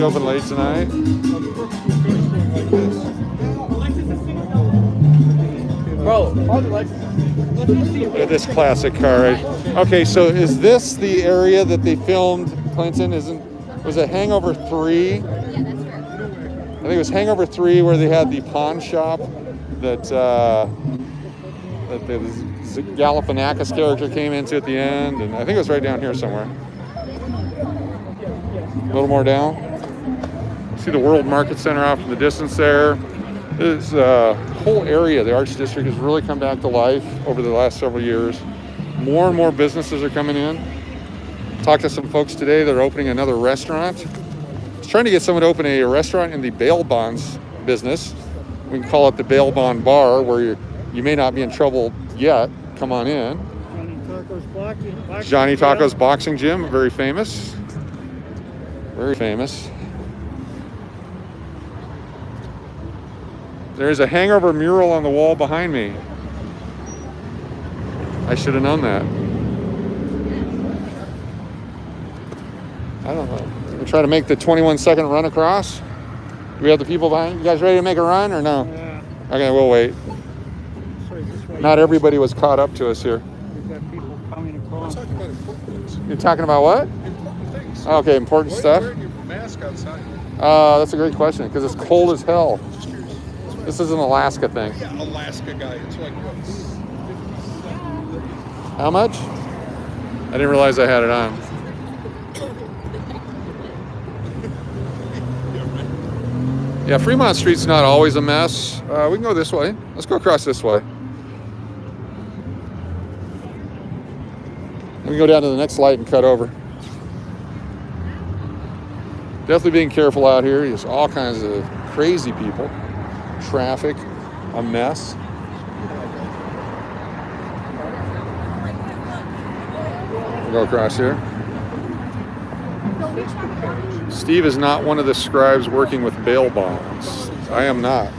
open late tonight. Bro, all the licenses. Look at this classic car. Right? Okay, so is this the area that they filmed Clinton? Was it Hangover 3? Yeah, that's fair. I think it was Hangover 3 where they had the pawn shop that the Galifianakis character came into at the end, and I think it was right down here somewhere. A little more down. See the World Market Center off in the distance there. This whole area, the Arts District, has really come back to life over the last several years. More and more businesses are coming in. Talked to some folks today that are opening another restaurant. I was trying to get someone to open a restaurant in the bail bonds business. We can call it the Bail Bond Bar, where you may not be in trouble yet. Come on in. Johnny Taco's Boxing Gym, very famous. Very famous. There's a Hangover mural on the wall behind me. I should have known that. I don't know. We'll try to make the 21-second run across. Do we have the people behind? You guys ready to make a run or no? Yeah. Okay, we'll wait. Sorry, this way. Not everybody was caught up to us here. We've got people coming across. Talking about important things. You're talking about what? Important things. Okay, important Why are stuff. you wearing your mask outside? That's a great question because it's cold as hell. Just curious. This is an Alaska thing. Yeah, Alaska guy. It's like what? How much? I didn't realize I had it on. Yeah, Fremont Street's not always a mess. We can go this way. Let's go across this way. We can go down to the next light and cut over. Definitely being careful out here. There's all kinds of crazy people. Traffic, a mess. We'll go across here. Steve is not one of the scribes working with bail bonds. I am not.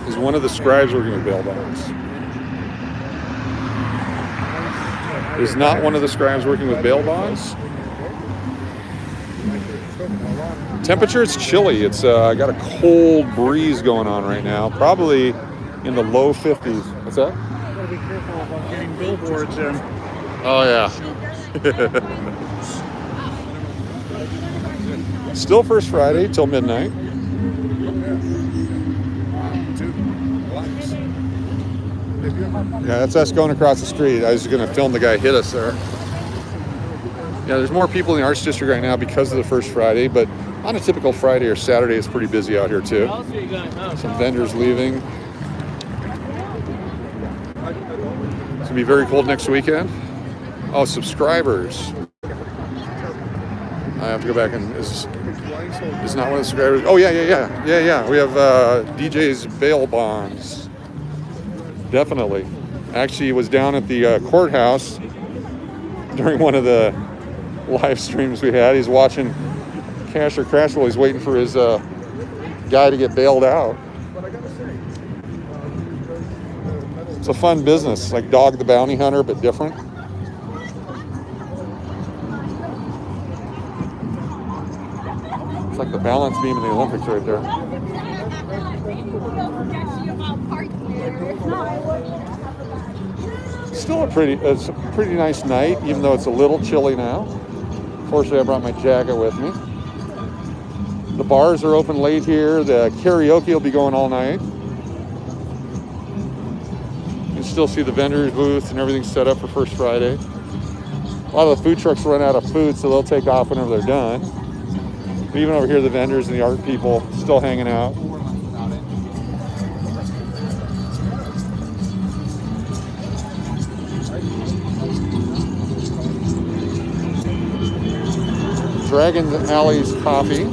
He's one of the scribes working with bail bonds. Is not one of the scribes working with bail bonds. Temperature, it's chilly. It's I got a cold breeze going on right now. Probably in the low 50s. What's that? Gotta be careful about getting billboards in. Oh yeah. Still First Friday till midnight. Yeah, that's us going across the street. I was going to film the guy hit us there. Yeah, there's more people in the Arts District right now because of the First Friday, but on a typical Friday or Saturday, it's pretty busy out here too. Some vendors leaving. It's going to be very cold next weekend. Oh, subscribers. I have to go back and is not one of the subscribers. Oh yeah. We have DJ's bail bonds. Definitely. Actually, was down at the courthouse during one of the live streams we had. He's watching cashorcrashlv. He's waiting for his guy to get bailed out. It's a fun business, like Dog the Bounty Hunter, but different. It's like the balance beam in the Olympics right there. Still it's a pretty nice night, even though it's a little chilly now. Fortunately, I brought my jacket with me. The bars are open late here. The karaoke will be going all night. You can still see the vendors booths and everything set up for First Friday. A lot of the food trucks run out of food, so they'll take off whenever they're done. But even over here, the vendors and the art people still hanging out. Dragon Alley's coffee.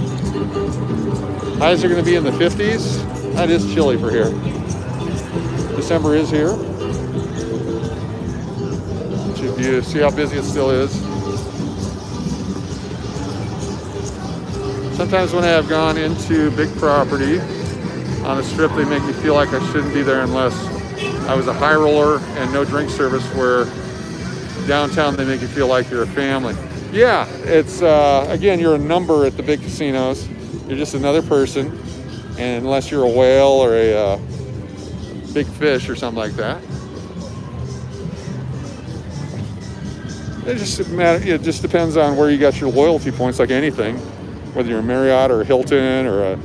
Highs are going to be in the 50s. That is chilly for here. December is here. If you see how busy it still is. Sometimes when I have gone into big property on a strip, they make me feel like I shouldn't be there unless I was a high roller and no drink service, where downtown they make you feel like you're a family. Yeah, it's, again, you're a number at the big casinos. You're just another person, and unless you're a whale or a big fish or something like that. It just depends on where you got your loyalty points, like anything, whether you're a Marriott or a Hilton or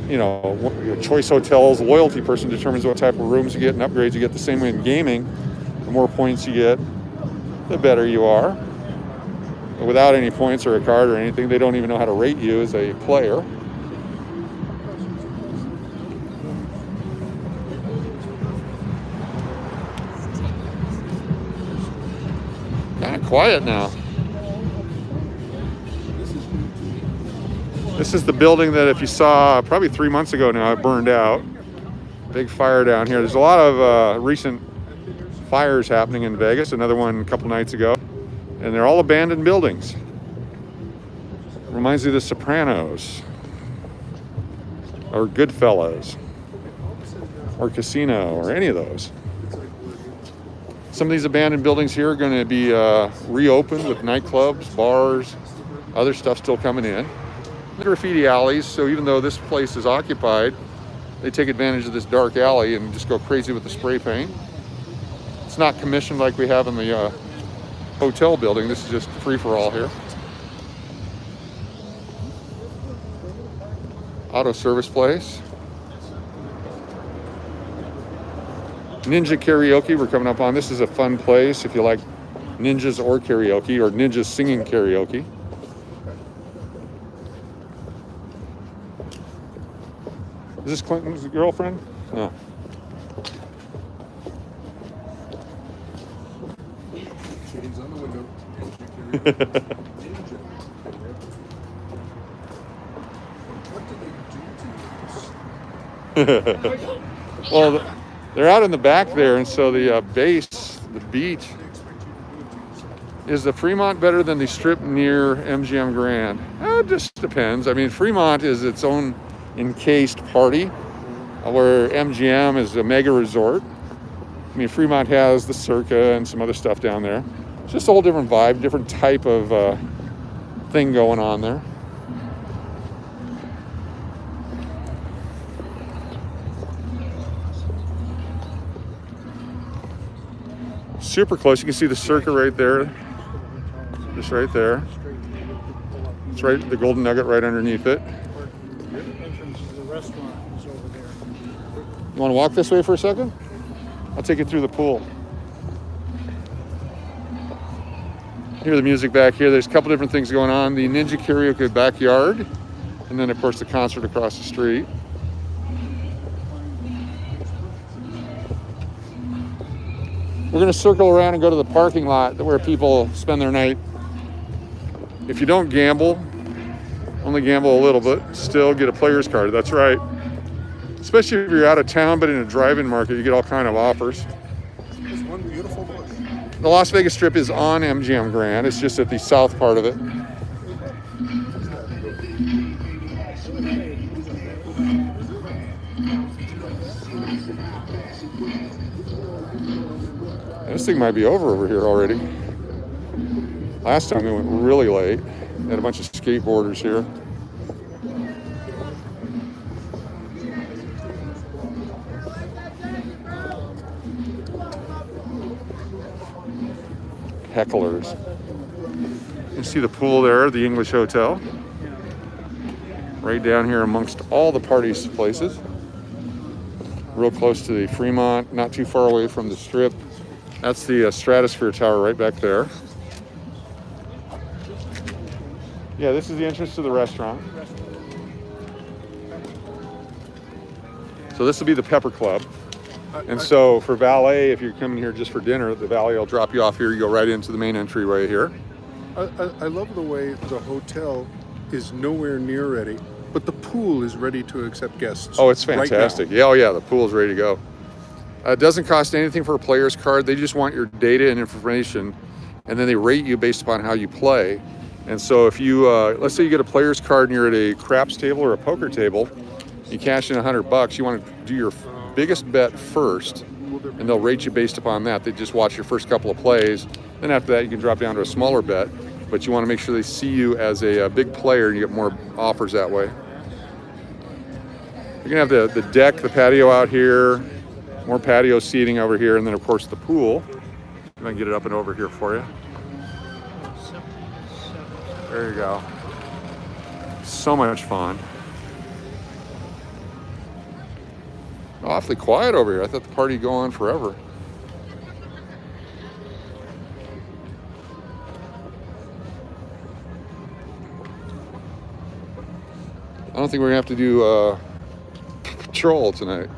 your Choice Hotels. Loyalty person determines what type of rooms you get and upgrades you get. The same way in gaming, the more points you get, the better you are. But without any points or a card or anything, they don't even know how to rate you as a player. Kind of quiet now. This is the building that, if you saw probably 3 months ago now, it burned out. Big fire down here. There's a lot of recent fires happening in Vegas. Another one a couple nights ago. And they're all abandoned buildings. Reminds me of The Sopranos. Or Goodfellas. Or Casino, or any of those. Some of these abandoned buildings here are going to be reopened with nightclubs, bars, other stuff still coming in. Graffiti alleys, so even though this place is occupied, they take advantage of this dark alley and just go crazy with the spray paint. It's not commissioned like we have in the hotel building. This is just free-for-all here. Auto service place. Ninja karaoke we're coming up on. This is a fun place if you like ninjas or karaoke, or ninjas singing karaoke. Is this Clinton's girlfriend? No. Shades on the window. What did they do to you? Well, they're out in the back there, and so the base, the beat, is the Fremont better than the strip near MGM Grand? It just depends. I mean, Fremont is its own encased party, where MGM is a mega resort. I mean, Fremont has the Circa and some other stuff down there. It's just a whole different vibe, different type of thing going on there. Super close. You can see the Circa right there. Just right there. It's right, the Golden Nugget right underneath it. Entrance to the restaurant is over there. You want to walk this way for a second? I'll take you through the pool. Hear the music back here. There's a couple different things going on. The Ninja Karaoke backyard, and then of course the concert across the street. We're going to circle around and go to the parking lot where people spend their night. If you don't gamble, only gamble a little bit, still get a player's card. That's right. Especially if you're out of town, but in a drive-in market, you get all kind of offers. There's one beautiful bush. The Las Vegas Strip is on MGM Grand. It's just at the south part of it. This thing might be over here already. Last time we went really late. Had a bunch of skateboarders here. Hecklers. You see the pool there, the English Hotel. Right down here amongst all the party places. Real close to the Fremont, not too far away from the Strip. That's the Stratosphere Tower right back there. Yeah, this is the entrance to the restaurant. So this will be the Pepper Club. And so for valet, if you're coming here just for dinner, the valet will drop you off here. You go right into the main entry right here. I love the way the hotel is nowhere near ready, but the pool is ready to accept guests. Oh, it's right fantastic. now. Yeah, oh yeah, the pool's ready to go. It doesn't cost anything for a player's card. They just want your data and information, and then they rate you based upon how you play. And so if you, let's say you get a player's card and you're at a craps table or a poker table, you cash in $100, you want to do your biggest bet first, and they'll rate you based upon that. They just watch your first couple of plays. Then after that, you can drop down to a smaller bet, but you want to make sure they see you as a big player and you get more offers that way. You're gonna have the deck, the patio out here, more patio seating over here, and then of course the pool. If I can get it up and over here for you. There you go. So much fun. Awfully quiet over here. I thought the party would go on forever. I don't think we're gonna have to do patrol tonight.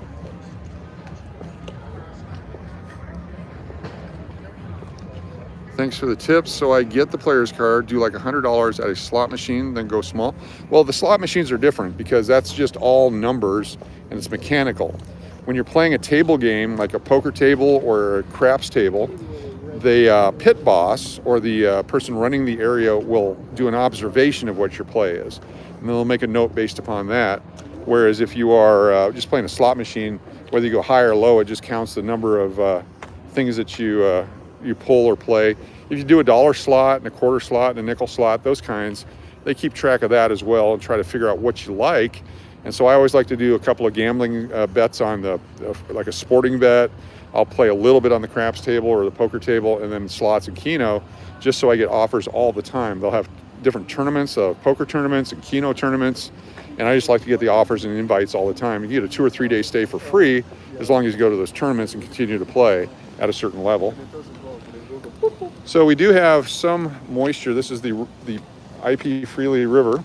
Thanks for the tips. So I get the player's card, do like $100 at a slot machine, then go small. Well, the slot machines are different because that's just all numbers and it's mechanical. When you're playing a table game, like a poker table or a craps table, the pit boss or the person running the area will do an observation of what your play is. And they'll make a note based upon that. Whereas if you are just playing a slot machine, whether you go high or low, it just counts the number of things that you pull or play. If you do a dollar slot and a quarter slot and a nickel slot, those kinds, they keep track of that as well and try to figure out what you like. And so I always like to do a couple of gambling bets on like a sporting bet. I'll play a little bit on the craps table or the poker table, and then slots and Keno, just so I get offers all the time. They'll have different tournaments, poker tournaments and Keno tournaments, and I just like to get the offers and invites all the time. You get a 2 or 3 day stay for free as long as you go to those tournaments and continue to play at a certain level. So we do have some moisture. This is the IP Freely River.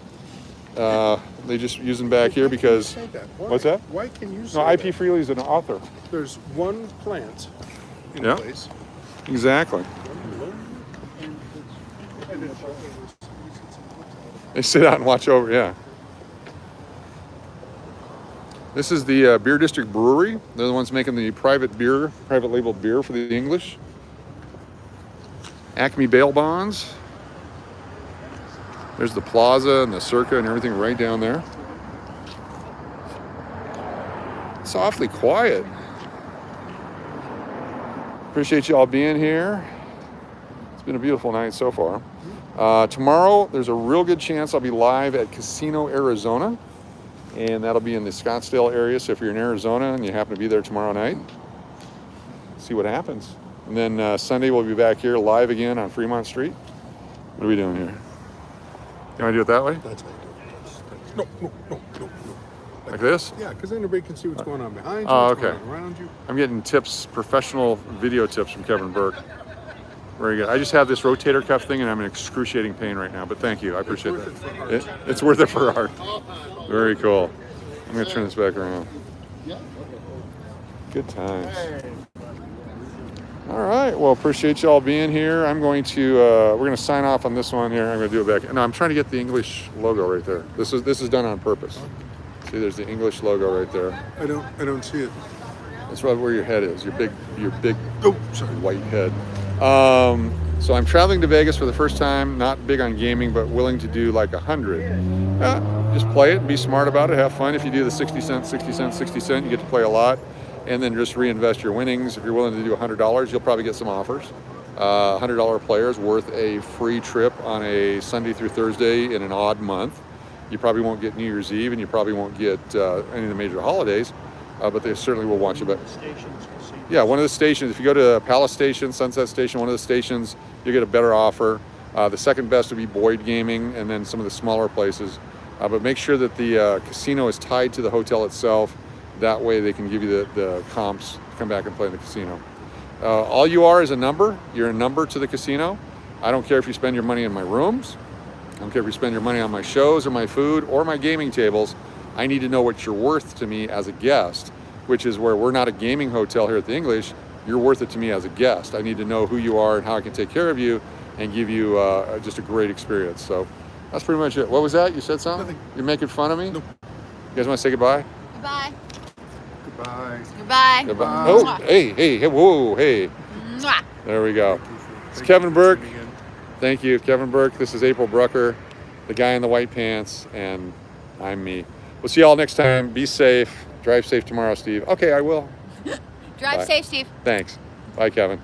They just use them back here because, what's that? Why can you say No, IP that? Freely is an author. There's one plant in Yeah. place. Exactly. They sit out and watch over, yeah. This is the Beer District Brewery. They're the ones making the private labeled beer for the English. Acme Bail Bonds. There's the plaza and the circa and everything right down there. It's awfully quiet. Appreciate you all being here. It's been a beautiful night so far. Tomorrow, there's a real good chance I'll be live at Casino, Arizona. And that'll be in the Scottsdale area. So if you're in Arizona and you happen to be there tomorrow night, see what happens. And then Sunday, we'll be back here live again on Fremont Street. What are we doing here? You want to do it that way? That's how you do it. No. Like this? Yeah, because then everybody can see what's going on behind you, Oh, what's okay. going on around you. I'm getting tips, professional video tips from Kevin Burke. Very good. I just have this rotator cuff thing and I'm in excruciating pain right now, but thank you. I appreciate that. It's worth it for art. Very cool. I'm going to turn this back around. Good times. All right. Well, appreciate y'all being here. I'm going to, we're going to sign off on this one here. I'm going to do it back. No, I'm trying to get the English logo right there. This is done on purpose. See, there's the English logo right there. I don't see it. That's right where your head is. Your big Oh, sorry. white head. So I'm traveling to Vegas for the first time, not big on gaming, but willing to do like 100. Just play it and be smart about it, have fun. If you do the 60 cents, 60 cents, 60 cents, you get to play a lot, and then just reinvest your winnings. If you're willing to do $100, you'll probably get some offers. $100 players worth a free trip on a Sunday through Thursday in an odd month. You probably won't get New Year's Eve, and you probably won't get any of the major holidays, but they certainly will want you back. Stations, casinos. Yeah, one of the stations, if you go to Palace Station, Sunset Station, one of the stations, you'll get a better offer. The second best would be Boyd Gaming, and then some of the smaller places. But make sure that the casino is tied to the hotel itself. That way they can give you the comps to come back and play in the casino. All you are is a number. You're a number to the casino. I don't care if you spend your money in my rooms. I don't care if you spend your money on my shows or my food or my gaming tables. I need to know what you're worth to me as a guest, which is where we're not a gaming hotel here at the English. You're worth it to me as a guest. I need to know who you are and how I can take care of you and give you just a great experience. So that's pretty much it. What was that? You said something? Nothing. You're making fun of me? Nope. You guys want to say goodbye? Goodbye. Goodbye. Goodbye. Goodbye. Oh, hey, whoa, hey. Mwah. There we go. Thank It's you Kevin for Burke. tuning in. Thank you, Kevin Burke. This is April Brucker, the guy in the white pants, and I'm me. We'll see y'all next time. Be safe. Drive safe tomorrow, Steve. Okay, I will. Drive Bye. safe, Steve. Thanks. Bye, Kevin.